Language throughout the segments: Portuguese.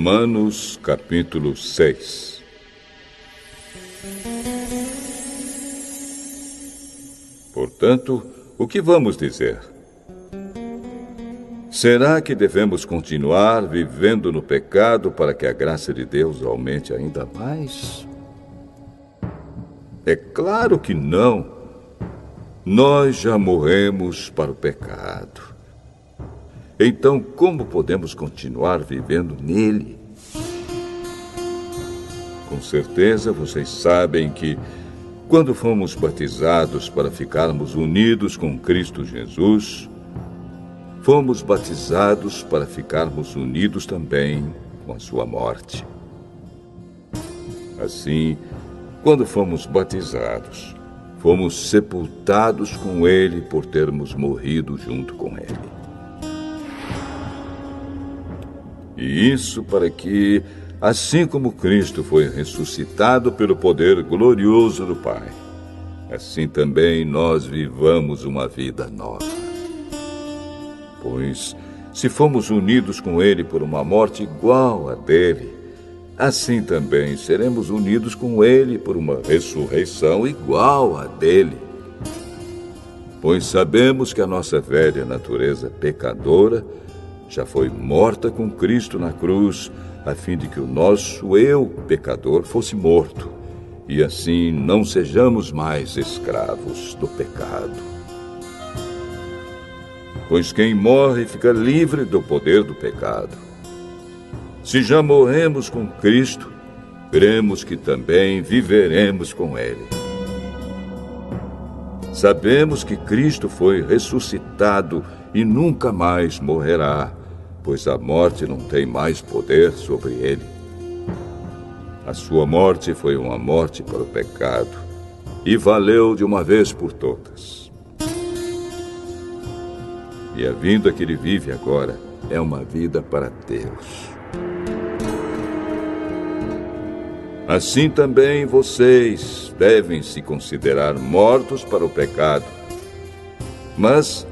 Romanos capítulo 6. Portanto, o que vamos dizer? Será que devemos continuar vivendo no pecado para que a graça de Deus aumente ainda mais? É claro que não. Nós já morremos para o pecado. Então, como podemos continuar vivendo nele? Com certeza vocês sabem que, quando fomos batizados para ficarmos unidos com Cristo Jesus, fomos batizados para ficarmos unidos também com a sua morte. Assim, quando fomos batizados, fomos sepultados com ele por termos morrido junto com ele. E isso para que, assim como Cristo foi ressuscitado pelo poder glorioso do Pai, assim também nós vivamos uma vida nova. Pois, se fomos unidos com ele por uma morte igual à dele, assim também seremos unidos com ele por uma ressurreição igual à dele. Pois sabemos que a nossa velha natureza pecadora já foi morta com Cristo na cruz, a fim de que o nosso eu pecador fosse morto, e assim não sejamos mais escravos do pecado. Pois quem morre fica livre do poder do pecado. Se já morremos com Cristo, cremos que também viveremos com Ele. Sabemos que Cristo foi ressuscitado e nunca mais morrerá, pois a morte não tem mais poder sobre ele. A sua morte foi uma morte para o pecado, e valeu de uma vez por todas. E a vida que ele vive agora é uma vida para Deus. Assim também vocês devem se considerar mortos para o pecado, mas,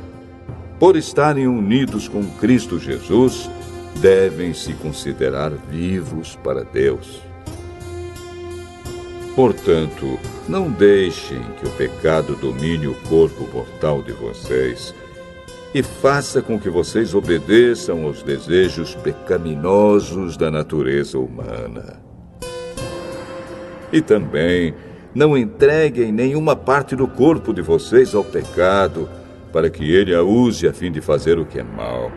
por estarem unidos com Cristo Jesus, devem se considerar vivos para Deus. Portanto, não deixem que o pecado domine o corpo mortal de vocês e faça com que vocês obedeçam aos desejos pecaminosos da natureza humana. E também não entreguem nenhuma parte do corpo de vocês ao pecado, para que ele a use a fim de fazer o que é mal.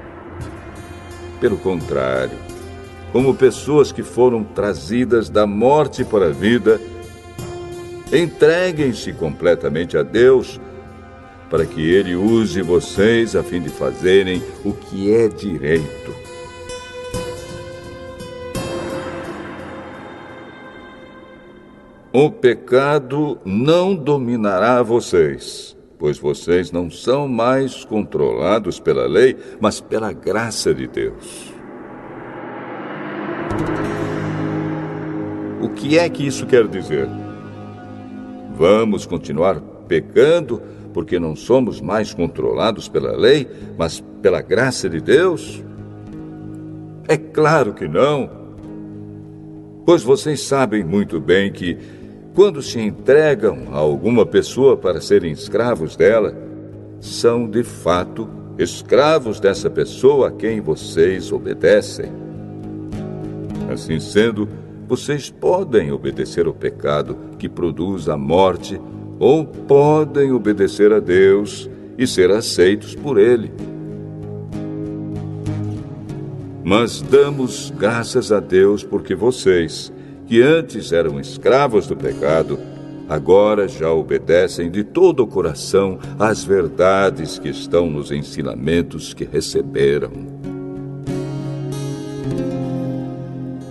Pelo contrário, como pessoas que foram trazidas da morte para a vida, entreguem-se completamente a Deus, para que ele use vocês a fim de fazerem o que é direito. O pecado não dominará vocês, pois vocês não são mais controlados pela lei, mas pela graça de Deus. O que é que isso quer dizer? Vamos continuar pecando porque não somos mais controlados pela lei, mas pela graça de Deus? É claro que não. Pois vocês sabem muito bem que, quando se entregam a alguma pessoa para serem escravos dela, são, de fato, escravos dessa pessoa a quem vocês obedecem. Assim sendo, vocês podem obedecer ao pecado que produz a morte, ou podem obedecer a Deus e ser aceitos por Ele. Mas damos graças a Deus porque vocês, que antes eram escravos do pecado, agora já obedecem de todo o coração às verdades que estão nos ensinamentos que receberam.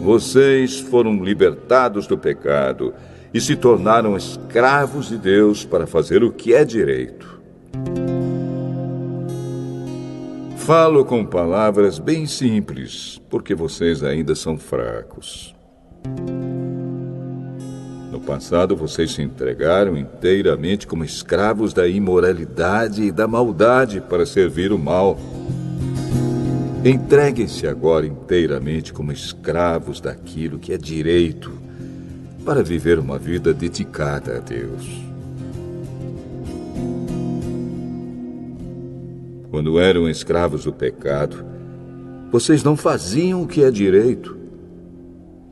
Vocês foram libertados do pecado e se tornaram escravos de Deus para fazer o que é direito. Falo com palavras bem simples, porque vocês ainda são fracos. No passado, vocês se entregaram inteiramente como escravos da imoralidade e da maldade para servir o mal. Entreguem-se agora inteiramente como escravos daquilo que é direito, para viver uma vida dedicada a Deus. Quando eram escravos do pecado, vocês não faziam o que é direito.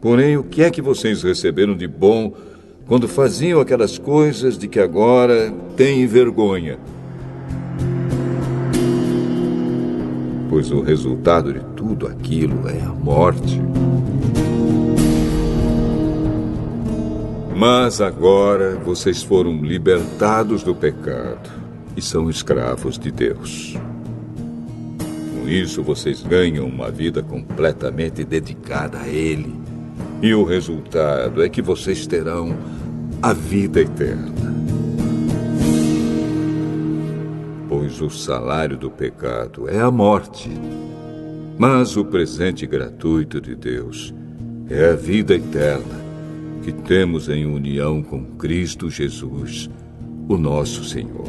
Porém, o que é que vocês receberam de bom quando faziam aquelas coisas de que agora têm vergonha? Pois o resultado de tudo aquilo é a morte. Mas agora vocês foram libertados do pecado e são escravos de Deus. Com isso, vocês ganham uma vida completamente dedicada a Ele. E o resultado é que vocês terão a vida eterna. Pois o salário do pecado é a morte, mas o presente gratuito de Deus é a vida eterna que temos em união com Cristo Jesus, o nosso Senhor.